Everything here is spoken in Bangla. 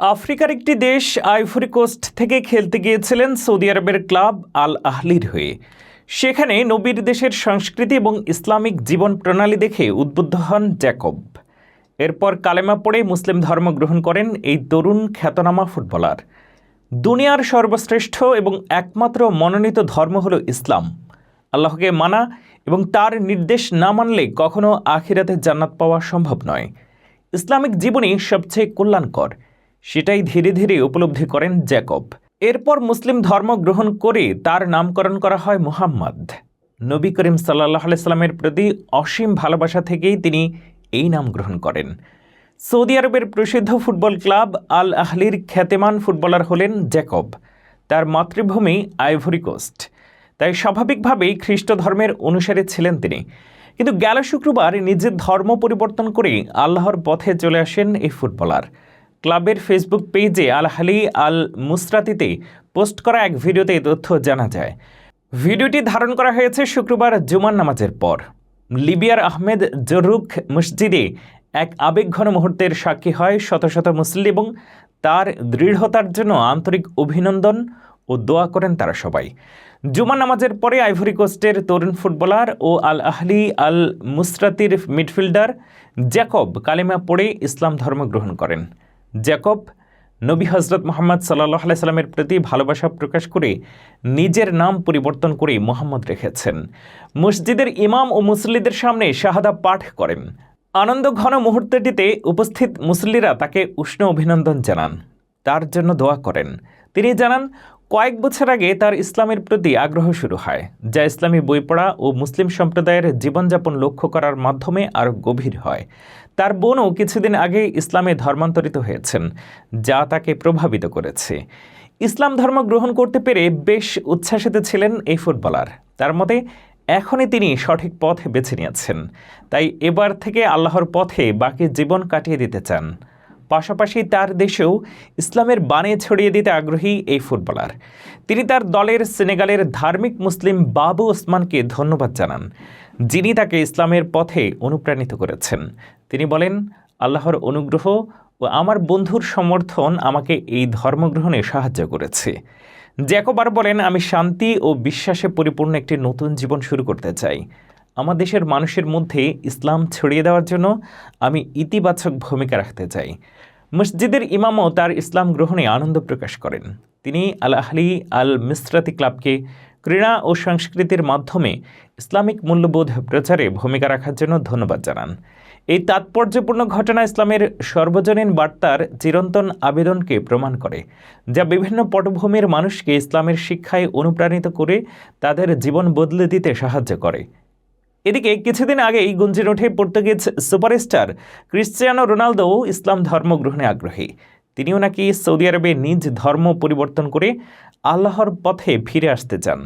আফ্রিকার একটি দেশ আইভরি কোস্ট থেকে খেলতে গিয়েছিলেন সৌদি আরবের ক্লাব আল আহলির হয়ে। সেখানে নবীর দেশের সংস্কৃতি এবং ইসলামিক জীবন প্রণালী দেখে উদ্বুদ্ধ হন জ্যাকব। এরপর কালেমা পড়ে মুসলিম ধর্ম গ্রহণ করেন এই তরুণ খ্যাতনামা ফুটবলার। দুনিয়ার সর্বশ্রেষ্ঠ এবং একমাত্র মনোনীত ধর্ম হলো ইসলাম। আল্লাহকে মানা এবং তার নির্দেশ না মানলে কখনো আখিরাতে জান্নাত পাওয়া সম্ভব নয়। ইসলামিক জীবনই সবচেয়ে কল্যাণকর, সেটাই ধীরে ধীরে উপলব্ধি করেন জ্যাকব। এরপর মুসলিম ধর্ম গ্রহণ করে তার নামকরণ করা হয় মুহাম্মদ। নবী করিম সাল্লাল্লাহু আলাইহি সাল্লামের প্রতি অসীম ভালোবাসা থেকেই তিনি এই নাম গ্রহণ করেন। সৌদি আরবের প্রসিদ্ধ ফুটবল ক্লাব আল আহলির খ্যাতিমান ফুটবলার হলেন জ্যাকব। তার মাতৃভূমি আইভরি কোস্ট, তাই স্বাভাবিকভাবেই খ্রিস্ট ধর্মের অনুসারী ছিলেন তিনি। কিন্তু গেল শুক্রবার নিজের ধর্ম পরিবর্তন করে আল্লাহর পথে চলে আসেন এই ফুটবলার। ক্লাবের ফেসবুক পেজে আল আহলি আল মুসরাতিতে পোস্ট করা এক ভিডিওতে এই তথ্য জানা যায়। ভিডিওটি ধারণ করা হয়েছে শুক্রবার জুমার নামাজের পর। লিবিয়ার আহমেদ জরুক মসজিদে এক আবেগঘন মুহূর্তের সাক্ষী হয় শত শত মুসল্লি এবং তার দৃঢ়তার জন্য আন্তরিক অভিনন্দন ও দোয়া করেন তারা সবাই। জুমা নামাজের পরে আইভরি কোস্টের তরুণ ফুটবলার ও আল আহলি আল মুসরাতির মিডফিল্ডার জ্যাকব কালিমা পড়ে ইসলাম ধর্ম গ্রহণ করেন। জ্যাকব নবী হজরত মুহাম্মদ সাল্লাল্লাহু আলাইহি সাল্লামের প্রতি ভালোবাসা প্রকাশ করে নিজের নাম পরিবর্তন করে মুহাম্মদ রেখেছেন। মসজিদের ইমাম ও মুসল্লিদের সামনে শাহাদা পাঠ করেন। আনন্দ ঘন মুহূর্তটিতে উপস্থিত মুসল্লিরা তাকে উষ্ণ অভিনন্দন জানান, তার জন্য দোয়া করেন। তিনি জানান, কয়েক বছর আগে তার ইসলামের প্রতি আগ্রহ শুরু হয়, যা ইসলামী বই পড়া ও মুসলিম সম্প্রদায়ের জীবনযাপন লক্ষ্য করার মাধ্যমে আরও গভীর হয়। তার বোনও কিছুদিন আগে ইসলামে ধর্মান্তরিত হয়েছেন, যা তাকে প্রভাবিত করেছে। ইসলাম ধর্ম গ্রহণ করতে পেরে বেশ উচ্ছ্বাসিত ছিলেন এই ফুটবলার। তার মতে এখনই তিনি সঠিক পথ বেছে নিয়েছেন, তাই এবার থেকে আল্লাহর পথে বাকি জীবন কাটিয়ে দিতে চান। পাশাপাশি তার দেশেও ইসলামের বাণী ছড়িয়ে দিতে আগ্রহী এই ফুটবলার। তিনি তার দলের সেনেগালের ধার্মিক মুসলিম বাবু ওসমানকে ধন্যবাদ জানান, যিনি তাকে ইসলামের পথে অনুপ্রাণিত করেছেন। তিনি বলেন, আল্লাহর অনুগ্রহ ও আমার বন্ধুর সমর্থন আমাকে এই ধর্মগ্রহণে সাহায্য করেছে। জ্যাকব আর বলেন, আমি শান্তি ও বিশ্বাসে পরিপূর্ণ একটি নতুন জীবন শুরু করতে চাই। আমার দেশের মানুষের মধ্যে ইসলাম ছড়িয়ে দেওয়ার জন্য আমি ইতিবাচক ভূমিকা রাখতে চাই। মসজিদের ইমামও তার ইসলাম গ্রহণে আনন্দ প্রকাশ করেন। তিনি আল আহলি আল মিসরাতি ক্লাবকে ক্রীড়া ও সংস্কৃতির মাধ্যমে ইসলামিক মূল্যবোধ প্রচারে ভূমিকা রাখার জন্য ধন্যবাদ জানান। এই তাৎপর্যপূর্ণ ঘটনা ইসলামের সর্বজনীন বার্তার চিরন্তন আবেদনকে প্রমাণ করে, যা বিভিন্ন পটভূমির মানুষকে ইসলামের শিক্ষায় অনুপ্রাণিত করে তাদের জীবন বদলে দিতে সাহায্য করে। এদিকে কিছুদিন আগেই গুঞ্জন ওঠে পর্তুগিজ সুপারস্টার ক্রিশ্চিয়ানো রোনালদো ইসলাম ধর্ম গ্রহণে আগ্রহী। তিনিও নাকি সৌদি আরবে নিজ ধর্ম পরিবর্তন করে আল্লাহর পথে ফিরে আসতে চান।